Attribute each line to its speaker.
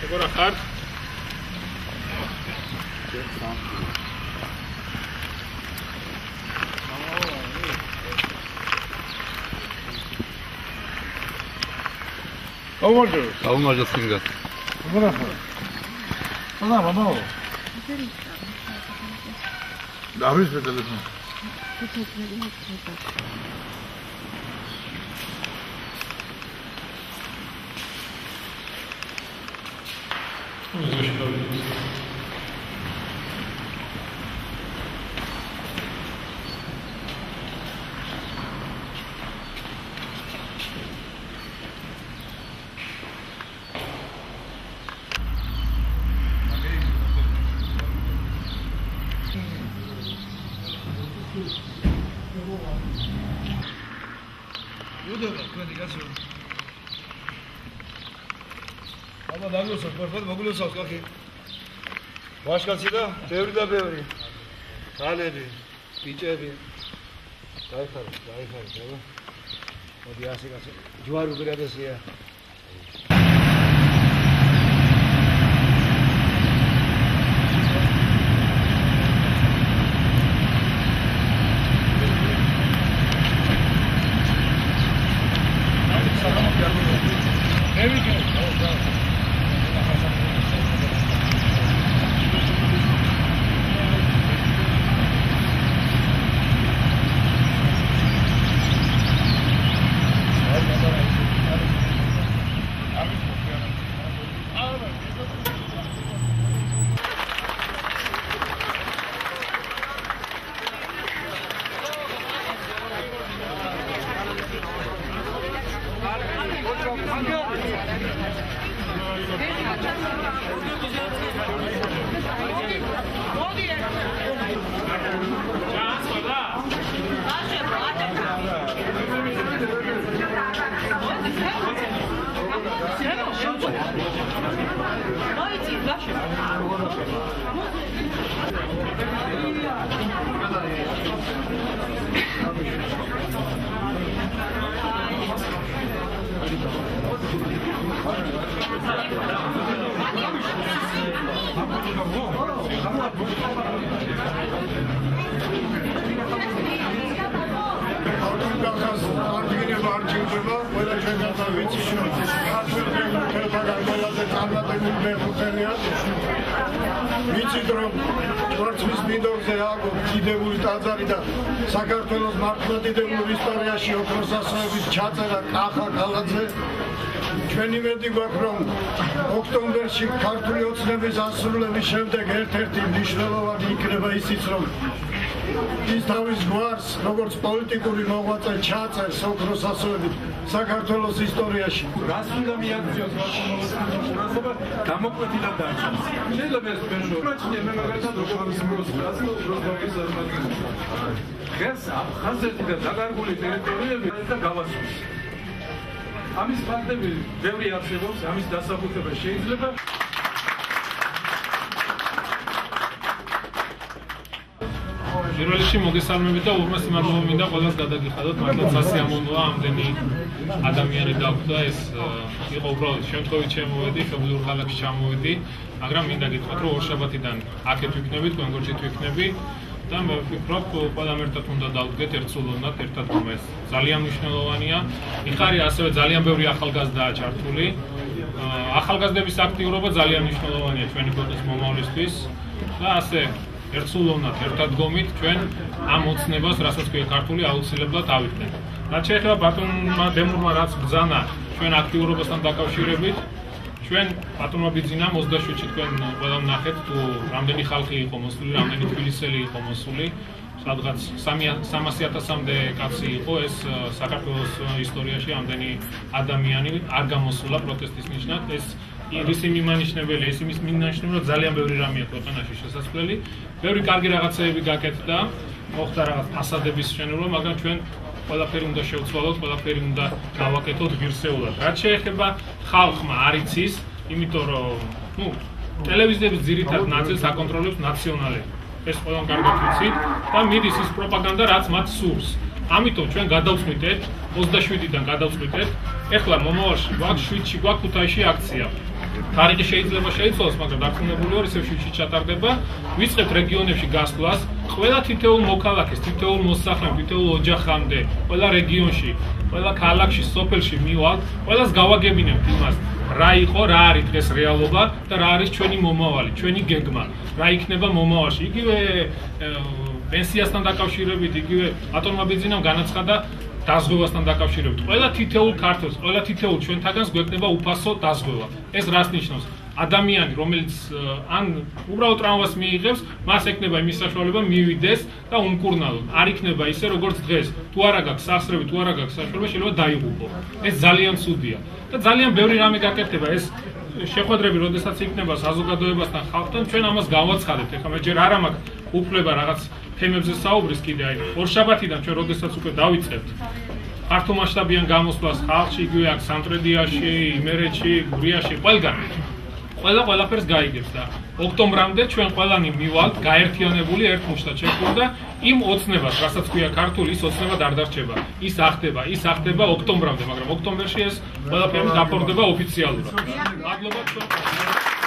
Speaker 1: ეგორა ხარ?
Speaker 2: Almaca singa.
Speaker 3: Sana baba o. Davris be telefon.
Speaker 4: აბა დაგლოსო, პორფოდ მოგლოსავს კახი. ვაშკაცი და ბევრი და ბევრი. ძალები, ბიჭები. დაიხარე, აბა. მოდი ასე კაცო. ჯვარი უგრადესია. საქართველოს მართლმადიდებლურ ისტორიაში ოქროს ასოების ჩაწერა კახა ქალაქზე ჩვენი მედი გვაქვს რომ ოქტომბერში ქართული ოცნების ასრულების შემდეგ ერთ-ერთი მნიშვნელოვანი იქნება ისიც რომ ის თავის გვარს როგორც პოლიტიკური მოღვაწე ჩაწერს ოქროს ასოებით საქართველოს ისტორიაში.
Speaker 5: რას უნდა მიაღწიოს მართლმადიდებლობა გამოკვეთილად დარჩა. შეიძლება ეს ბეშო მაჩნია მე მაგალითად როგორც როსტოვის საზოგადოება. დღეს აფხაზეთი და დაკარგული ტერიტორიები და გავასვეს. ამის ფაქტები ბევრი არსებობს, ამის დასაბუთება შეიძლება.
Speaker 1: პირველ რიგში მოგესალმებით და უღრმესი მადლობა მინდა ყველას გადაგიხადოთ, მართლა სასიამოვნოა ამდენი ადამიანი დაგვდა, ეს იყო უბრალოდ შემთხვევით შემოვედი, შეგვიძლია ქალაქში ჩამოვედი, მაგრამ მინდა გითხრათ, რომ ორშაბათიდან აქეთ ვიქნებით, კონკრეტულად ვიქნები და მე ვფიქრობ, ყველამ ერთად უნდა დავდგეთ, ერთსულოვნად, ერთად რომ ეს ძალიან მნიშვნელოვანია. მიხარია ასევე ძალიან ბევრი ახალგაზრდაა ჩართული. ახალგაზრდების აქტიურობა ძალიან მნიშვნელოვანია ჩვენი ქვეყნის მომავლისთვის და ასე ერთსულოვნად, ერთადგომით ჩვენ ამ ოცნებას, რასაც ქვია ქართული, აუცილებლად ავიხდეთ. რაც შეეხება ბატონმა დემურმა რაც ბრძანა ჩვენ აქტიურობასთან დაკავშირებით, ჩვენ ბატონმა ბიძინამ 27-ში თქვენ ყველამ ნახეთ თუ რამდენი ხალხი იყო მოსული, რამდენი თბილისელი იყო მოსული, სადღაც 300,000-მდე კაცი იყო, ეს საქართველოს ისტორიაში ამდენი ადამიანი არ გამოსულა პროტესტის ნიშნად, ეს ის მიმანიშნებელია, ის იმის მიმანიშნებელია, რომ ძალიან ბევრი რამეა ქვეყანაში შესაძლებელი. ბევრი კარგი რაღაცეები გაკეთდა, მოხდა რაღაც ფასადების შენობა, მაგრამ ჩვენ ყველაფერი უნდა შევცვალოთ, ყველაფერი უნდა გავაკეთოთ ღირსეულად. რაც შეეხება ხალხმა არ იცის, იმიტომ რომ ტელევიზიების ძირითად ნაწილს აკონტროლებს ნაციონალები. ეს ყველამ კარგად ვიცით და მიდის ის პროპაგანდა, რაც მათ სურს. ამიტომ ჩვენ გადავწყვიტეთ 27-დან გადავწყვიტეთ, ეხლა მომავალში გვაქვს 7-ში გვაქვს ქუთაისში აქცია. თარიღი შეიძლება შეიცვალოს, მაგრამ დარწმუნებული ვარ, ისევ 7-ში ჩატარდება. ვიწყებთ რეგიონებში გასვლას, ყველა თითოეულ მოქალაქეს, თითოეულ მოსახლემ, თითოეულ ოჯახამდე, ყველა რეგიონში, ყველა ქალაქში, სოფელში მივალთ, ყველას გავაგებინებთ იმას, რა იყო, რა არის დღეს რეალობა და რა არის ჩვენი მომავალი, ჩვენი გეგმა, რა იქნება მომავალში. იგივე პენსიასთან დაკავშირებით, იგივე ატომმა ბენზინამ განაცხადა დაზღვევასთან დაკავშირებით. ყველა თითოეულ ქართველს, ყველა თითოეულ ჩვენთაგანს გვექნება უფასო დაზღვევა. ეს რას ნიშნავს? ადამიანი, რომელიც ან უბრალოდ ტრამვას მიიღებს, მას ექნება იმის საშუალება მივიდეს და უმკურნალონ. არ იქნება ისე, როგორც დღეს. თუ არა გაქვს სახსრები, თუ არა გაქვს საშუალება, შეიძლება დაიღუპო. ეს ძალიან ცუდია. და ძალიან ბევრი რამე გაკეთდება. ეს შეხვედრები, როდესაც იქნება საზოგადოებასთან, ხალხთან, ჩვენ ამას გავაცხადებთ. ეხლა მე ჯერ არ მაქვს უფლება რაღაც თემებზე საუბრის კიდე აი ორშაბათიდან ჩვენ როდესაც უკვე დავიწყებთ ფართომასშტაბიან გამოსვლას ხალხში, იგივე აქ სამტრედიაში, იმერეთში, გურიაში, ყველაფერს გაიგებს და ოქტომბრამდე ჩვენ ყველანი მივალთ გაერთიანებული ერთ მუშტად შეხვდით და იმ ოცნებას, რასაც ქვია ქართული, ის ოცნება არ დარჩება. ის ახდება ოქტომბრამდე, მაგრამ ოქტომბერში ეს ყველაფერი დაფორდება ოფიციალურად. მადლობა თქვენ.